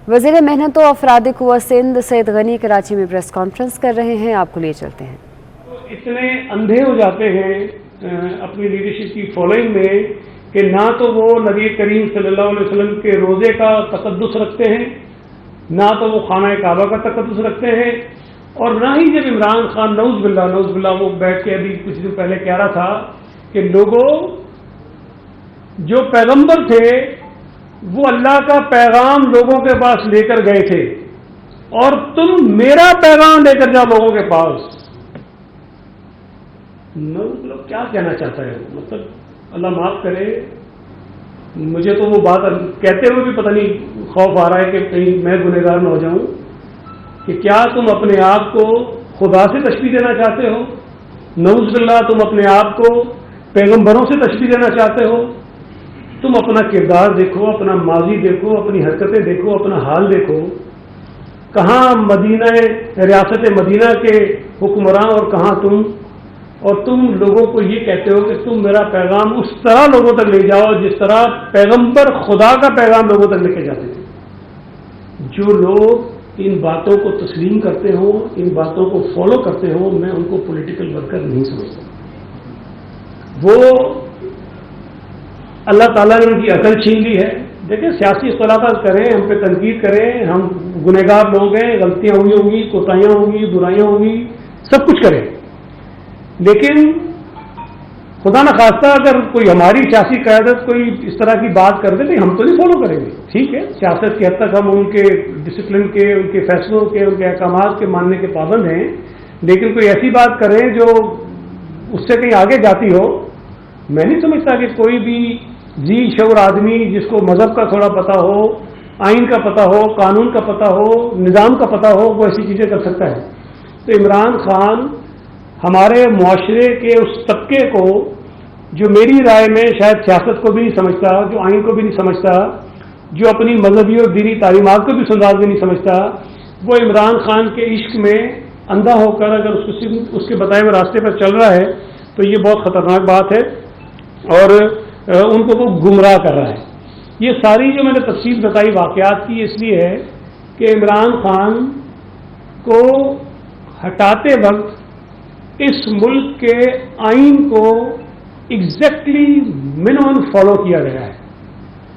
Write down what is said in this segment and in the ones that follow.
وزیر محنت و افراد قوت سندھ سید غنی کراچی میں پریس کانفرنس کر رہے ہیں، آپ کو لیے چلتے ہیں۔ اتنے اندھے ہو جاتے ہیں اپنی لیڈرشپ کی فالوئنگ میں کہ نہ تو وہ نبی کریم صلی اللہ علیہ وسلم کے روزے کا تقدس رکھتے ہیں، نہ تو وہ خانہ کعبہ کا تقدس رکھتے ہیں، اور نہ ہی جب عمران خان نعوذ باللہ وہ بیٹھ کے ابھی کچھ دن پہلے کہہ رہا تھا کہ لوگوں جو پیغمبر تھے وہ اللہ کا پیغام لوگوں کے پاس لے کر گئے تھے اور تم میرا پیغام لے کر جاؤ لوگوں کے پاس۔ مطلب کیا کہنا چاہتا ہے؟ مطلب اللہ معاف کرے، مجھے تو وہ بات کہتے ہوئے بھی پتہ نہیں خوف آ رہا ہے کہ کہیں میں گنہگار نہ ہو جاؤں کہ کیا تم اپنے آپ کو خدا سے تشبیہ دینا چاہتے ہو؟ نعوذ باللہ تم اپنے آپ کو پیغمبروں سے تشبیہ دینا چاہتے ہو؟ تم اپنا کردار دیکھو، اپنا ماضی دیکھو، اپنی حرکتیں دیکھو، اپنا حال دیکھو، کہاں مدینہ ریاست مدینہ کے حکمراں اور کہاں تم، اور تم لوگوں کو یہ کہتے ہو کہ تم میرا پیغام اس طرح لوگوں تک لے جاؤ جس طرح پیغمبر خدا کا پیغام لوگوں تک لے کے جاتے تھے۔ جو لوگ ان باتوں کو تسلیم کرتے ہوں، ان باتوں کو فالو کرتے ہوں، میں ان کو پولیٹیکل ورکر نہیں سمجھتا۔ وہ اللہ تعالیٰ نے ان کی عقل چھین لی ہے۔ دیکھیں، سیاسی اختلافات کریں، ہم پہ تنقید کریں، ہم گنہگار لوگ ہیں، غلطیاں ہوئی ہوں گی، کوتاہیاں ہوں گی، برائیاں ہوں گی، سب کچھ کریں، لیکن خدا نخواستہ اگر کوئی ہماری سیاسی قیادت کوئی اس طرح کی بات کر دے تو ہم تو نہیں فالو کریں گے۔ ٹھیک ہے، سیاست کی حد تک ہم ان کے ڈسپلن کے، ان کے فیصلوں کے، ان کے احکامات کے ماننے کے پابند ہیں، لیکن کوئی ایسی بات کریں جو اس سے کہیں آگے جاتی ہو، میں نہیں سمجھتا کہ کوئی بھی ذی شعور آدمی جس کو مذہب کا تھوڑا پتہ ہو، آئین کا پتہ ہو، قانون کا پتہ ہو، نظام کا پتہ ہو، وہ ایسی چیزیں کر سکتا ہے۔ تو عمران خان ہمارے معاشرے کے اس طبقے کو جو میری رائے میں شاید سیاست کو بھی نہیں سمجھتا، جو آئین کو بھی نہیں سمجھتا، جو اپنی مذہبی اور دینی تعلیمات کو بھی سنداز بھی نہیں سمجھتا، وہ عمران خان کے عشق میں اندھا ہو کر اگر اس کے بتائے ہوئے راستے پر چل رہا ہے تو یہ بہت خطرناک بات ہے اور ان کو وہ گمراہ کر رہا ہے۔ یہ ساری جو میں نے تفصیل بتائی واقعات کی اس لیے ہے کہ عمران خان کو ہٹاتے وقت اس ملک کے آئین کو ایگزیکٹلی منیمم فالو کیا گیا ہے،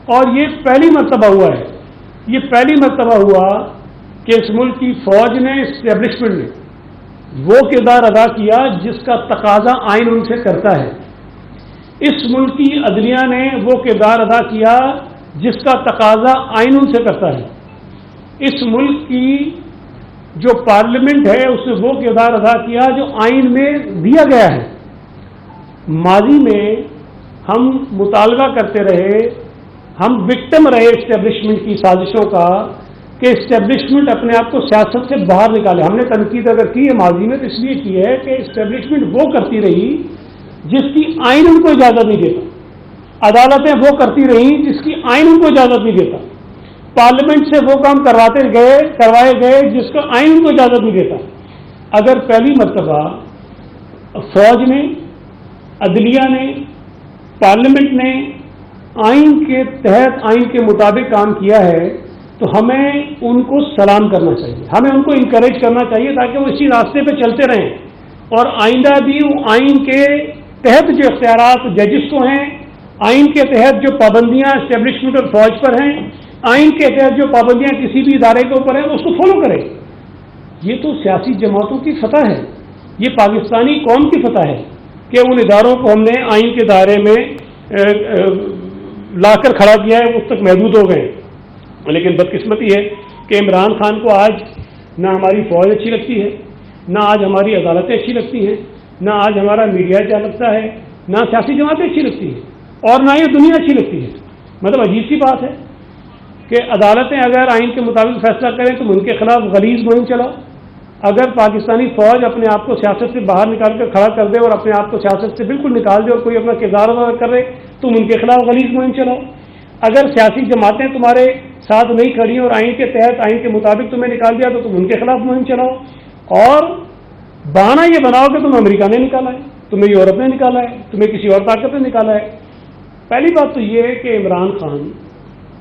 اور یہ پہلی مرتبہ ہوا ہے، یہ پہلی مرتبہ ہوا کہ اس ملک کی فوج نے، اسٹیبلشمنٹ نے وہ کردار ادا کیا جس کا تقاضا آئین ان سے کرتا ہے۔ اس ملک کی عدلیہ نے وہ کردار ادا کیا جس کا تقاضا آئین ان سے کرتا ہے۔ اس ملک کی جو پارلیمنٹ ہے اس نے وہ کردار ادا کیا جو آئین میں دیا گیا ہے۔ ماضی میں ہم مطالبہ کرتے رہے، ہم وکٹم رہے اسٹیبلشمنٹ کی سازشوں کا کہ اسٹیبلشمنٹ اپنے آپ کو سیاست سے باہر نکالے۔ ہم نے تنقید اگر کی ہے ماضی میں تو اس لیے کی ہے کہ اسٹیبلشمنٹ وہ کرتی رہی جس کی آئین ان کو اجازت نہیں دیتا، عدالتیں وہ کرتی رہیں جس کی آئین ان کو اجازت نہیں دیتا، پارلیمنٹ سے وہ کام کروائے گئے جس کا آئین ان کو اجازت نہیں دیتا۔ اگر پہلی مرتبہ فوج نے، عدلیہ نے، پارلیمنٹ نے آئین کے تحت، آئین کے مطابق کام کیا ہے تو ہمیں ان کو سلام کرنا چاہیے، ہمیں ان کو انکریج کرنا چاہیے تاکہ وہ اسی راستے پہ چلتے رہیں، اور آئندہ بھی آئین کے تحت جو اختیارات ججز کو ہیں، آئین کے تحت جو پابندیاں اسٹیبلشمنٹ اور فوج پر ہیں، آئین کے تحت جو پابندیاں کسی بھی ادارے کے اوپر ہیں اس کو فالو کریں۔ یہ تو سیاسی جماعتوں کی فتح ہے، یہ پاکستانی قوم کی فتح ہے کہ ان اداروں کو ہم نے آئین کے دائرے میں لا کر کھڑا کیا ہے، اس تک محدود ہو گئے۔ لیکن بدقسمتی ہے کہ عمران خان کو آج نہ ہماری فوج اچھی لگتی ہے، نہ آج ہماری عدالتیں اچھی لگتی ہیں، نہ آج ہمارا میڈیا اچھا لگتا ہے، نہ سیاسی جماعتیں اچھی لگتی ہیں، اور نہ یہ دنیا اچھی لگتی ہے۔ مطلب عجیب سی بات ہے کہ عدالتیں اگر آئین کے مطابق فیصلہ کریں تو ان کے خلاف غلیظ مہم چلاؤ، اگر پاکستانی فوج اپنے آپ کو سیاست سے باہر نکال کر کھڑا کر دے اور اپنے آپ کو سیاست سے بالکل نکال دے اور کوئی اپنا کردار ادا کرے تم ان کے خلاف غلیظ مہم چلاؤ، اگر سیاسی جماعتیں تمہارے ساتھ نہیں کھڑی اور آئین کے تحت، آئین کے مطابق تمہیں نکال دیا تو تم ان کے خلاف مہم چلاؤ، اور بہانہ یہ بناؤ کہ تم امریکہ نے نکالا ہے، تمہیں یورپ نے نکالا ہے، تمہیں کسی اور طاقت نے نکالا ہے۔ پہلی بات تو یہ ہے کہ Imran Khan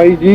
IG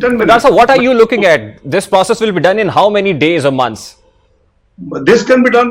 Sir, what are you looking at? This process will be done in how many days or months? This can be done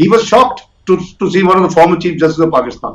He was shocked to see one of the former chief justice of Pakistan.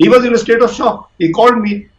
He was in a state of shock. He called me.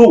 two.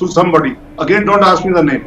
to somebody. Again, don't ask me the name.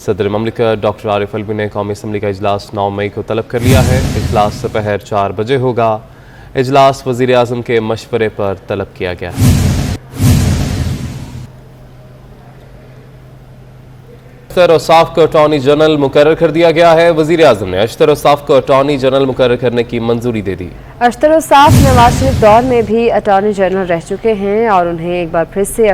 صدر مملکت doctor عارف الوی نے قومی assembly کا اجلاس 9 مئی کو طلب کر لیا ہے۔ اجلاس دوپہر 4 بجے ہوگا۔ اجلاس وزیر اعظم کے مشورے پر طلب کیا گیا ہے۔ اشتر اوصاف کو اٹارنی جنرل مقرر کر دیا گیا ہے۔ وزیر اعظم نے اشتر اوصاف کو اٹارنی جنرل مقرر کرنے کی منظوری دے دی۔ اشتر اوصاف نواز شریف دور میں بھی اٹارنی جنرل رہ چکے ہیں اور انہیں ایک بار پھر سے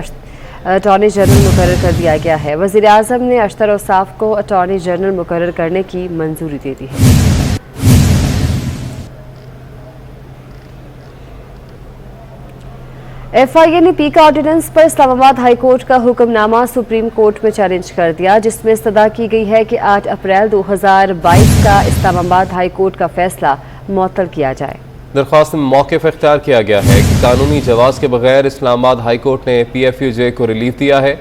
اٹارنی جنرل مقرر کر دیا گیا ہے۔ وزیر اعظم نے اشتر اوصاف کو اٹارنی جنرل مقرر کرنے کی منظوری دے دی ہے۔ ایف آئی اے نے پی کا آرڈیننس پر اسلام آباد ہائی کورٹ کا حکم نامہ سپریم کورٹ میں چیلنج کر دیا، جس میں استدعا کی گئی ہے کہ 8 اپریل 2022 کا اسلام آباد ہائی کورٹ کا فیصلہ معطل کیا جائے۔ درخواست میں موقف اختیار کیا گیا ہے کہ قانونی جواز کے بغیر اسلام آباد ہائی کورٹ نے پی ایف یو جے کو ریلیف دیا ہے۔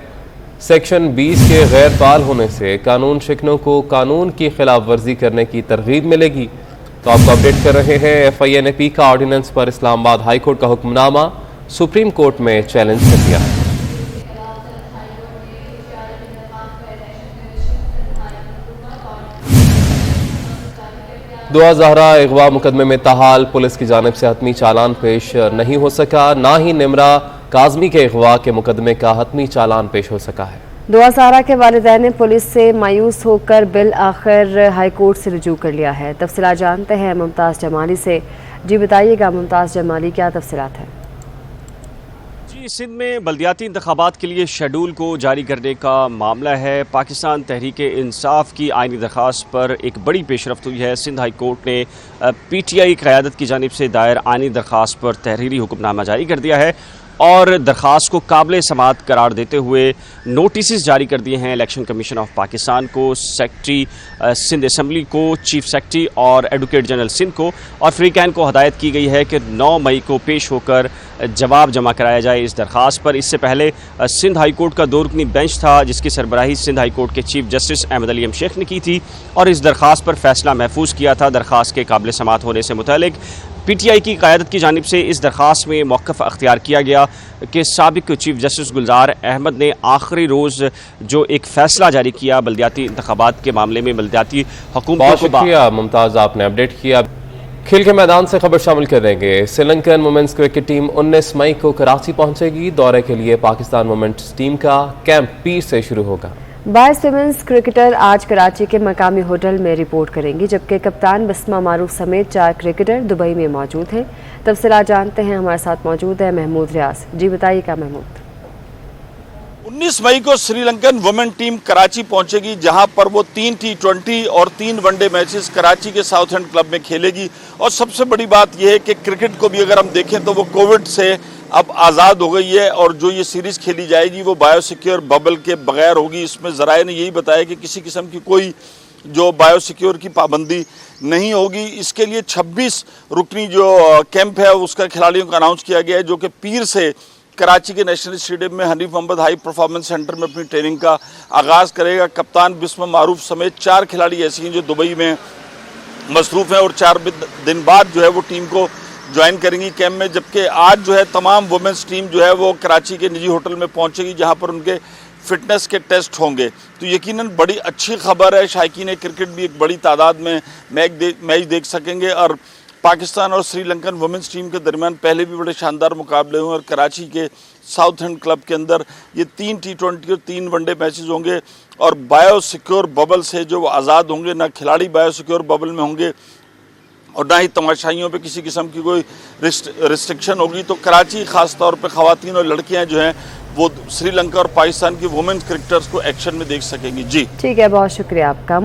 سیکشن 20 کے غیر فعال ہونے سے قانون شکنوں کو قانون کی خلاف ورزی کرنے کی ترغیب ملے گی۔ تو آپ کو اپڈیٹ کر رہے ہیں، ایف آئی اے نے پی کا آرڈیننس پر اسلام آباد ہائی کورٹ کا حکم نامہ سپریم کورٹ میں چیلنج کر دیا ہے۔ دعا زہرا اغوا مقدمے میں تاحال پولیس کی جانب سے حتمی چالان پیش نہیں ہو سکا، نہ ہی نمرا کاظمی کے اغوا کے مقدمے کا حتمی چالان پیش ہو سکا ہے۔ دعا زہرا کے والدین نے پولیس سے مایوس ہو کر بالآخر ہائی کورٹ سے رجوع کر لیا ہے۔ تفصیلات جانتے ہیں ممتاز جمالی سے۔ جی بتائیے گا ممتاز جمالی، کیا تفصیلات ہیں؟ سندھ میں بلدیاتی انتخابات کے لیے شیڈول کو جاری کرنے کا معاملہ ہے۔ پاکستان تحریک انصاف کی آئینی درخواست پر ایک بڑی پیش رفت ہوئی ہے۔ سندھ ہائی کورٹ نے پی ٹی آئی قیادت کی جانب سے دائر آئینی درخواست پر تحریری حکم نامہ جاری کر دیا ہے اور درخواست کو قابل سماعت قرار دیتے ہوئے نوٹسز جاری کر دیے ہیں الیکشن کمیشن آف پاکستان کو، سیکرٹری سندھ اسمبلی کو، چیف سیکرٹری اور ایڈوکیٹ جنرل سندھ کو، اور فریقین کو ہدایت کی گئی ہے کہ 9 مئی کو پیش ہو کر جواب جمع کرایا جائے اس درخواست پر۔ اس سے پہلے سندھ ہائی کورٹ کا 2 رکنی بینچ تھا جس کی سربراہی سندھ ہائی کورٹ کے چیف جسٹس احمد علی شیخ نے کی تھی اور اس درخواست پر فیصلہ محفوظ کیا تھا۔ درخواست کے قابل سماعت ہونے سے متعلق پی ٹی آئی کی قیادت کی جانب سے اس درخواست میں موقف اختیار کیا گیا کہ سابق چیف جسٹس گلزار احمد نے آخری روز جو ایک فیصلہ جاری کیا بلدیاتی انتخابات کے معاملے میں بلدیاتی حکومتوں بہت شکریہ ممتاز، آپ نے اپڈیٹ کیا۔ کھیل کے میدان سے خبر شامل کر دیں گے۔ Sri Lankan women's cricket team 19 مئی کو کراچی پہنچے گی۔ دورے کے لیے پاکستان وومنز ٹیم کا کیمپ پیر سے شروع ہوگا۔ 22 ویمنز کرکٹر آج کراچی کے مقامی ہوٹل میں رپورٹ کریں گی، جبکہ کپتان بسمہ معروف سمیت 4 کرکٹر دبئی میں موجود ہیں۔ تفصیلات جانتے ہیں، ہمارے ساتھ موجود ہے محمود ریاض۔ جی بتائیے گا محمود۔ 19 مئی کو سری لنکن وومن ٹیم کراچی پہنچے گی، جہاں پر وہ 3 T20 اور 3 ون ڈے میچز کراچی کے ساؤتھ اینڈ کلب میں کھیلے گی۔ اور سب سے بڑی بات یہ ہے کہ کرکٹ کو بھی اگر ہم دیکھیں تو وہ کووڈ سے اب آزاد ہو گئی ہے اور جو یہ سیریز کھیلی جائے گی وہ بایو سیکیور ببل کے بغیر ہوگی۔ اس میں ذرائع نے یہی بتایا کہ کسی قسم کی کوئی جو بایو سیکیور کی پابندی نہیں ہوگی۔ اس کے لیے 26 رکنی جو کیمپ ہے اس کا کھلاڑیوں کا اناؤنس کیا گیا ہے، جو کہ پیر سے کراچی کے نیشنل اسٹیڈیم میں حنیف محمد ہائی پرفارمنس سینٹر میں اپنی ٹریننگ کا آغاز کرے گا۔ کپتان بسمہ معروف سمیت 4 کھلاڑی ایسی ہیں جو دبئی میں مصروف ہیں اور 4 دن بعد جو ہے وہ ٹیم کو جوائن کریں گی کیمپ میں، جبکہ آج جو ہے تمام وومنس ٹیم جو ہے وہ کراچی کے نجی ہوٹل میں پہنچے گی، جہاں پر ان کے فٹنس کے ٹیسٹ ہوں گے۔ تو یقیناً بڑی اچھی خبر ہے، شائقین کرکٹ بھی ایک بڑی تعداد میں میچ دیکھ سکیں گے۔ اور پاکستان اور سری لنکن وومنس ٹیم کے درمیان پہلے بھی بڑے شاندار مقابلے ہوئے اور کراچی کے ساؤتھ اینڈ کلب کے اندر یہ 3 T20 اور 3 ون ڈے میچز ہوں گے اور بایو سیکیور ببل سے جو وہ آزاد ہوں گے، نہ کھلاڑی بایو سیکیور ببل میں ہوں گے اور نہ ہی تماشائیوں پہ کسی قسم کی کوئی ریسٹرکشن ہوگی۔ تو کراچی خاص طور پہ خواتین اور لڑکیاں جو ہیں وہ سری لنکا اور پاکستان کی وومنز کرکٹرز کو ایکشن میں دیکھ سکیں گی۔ جی ٹھیک ہے، بہت شکریہ آپ کا۔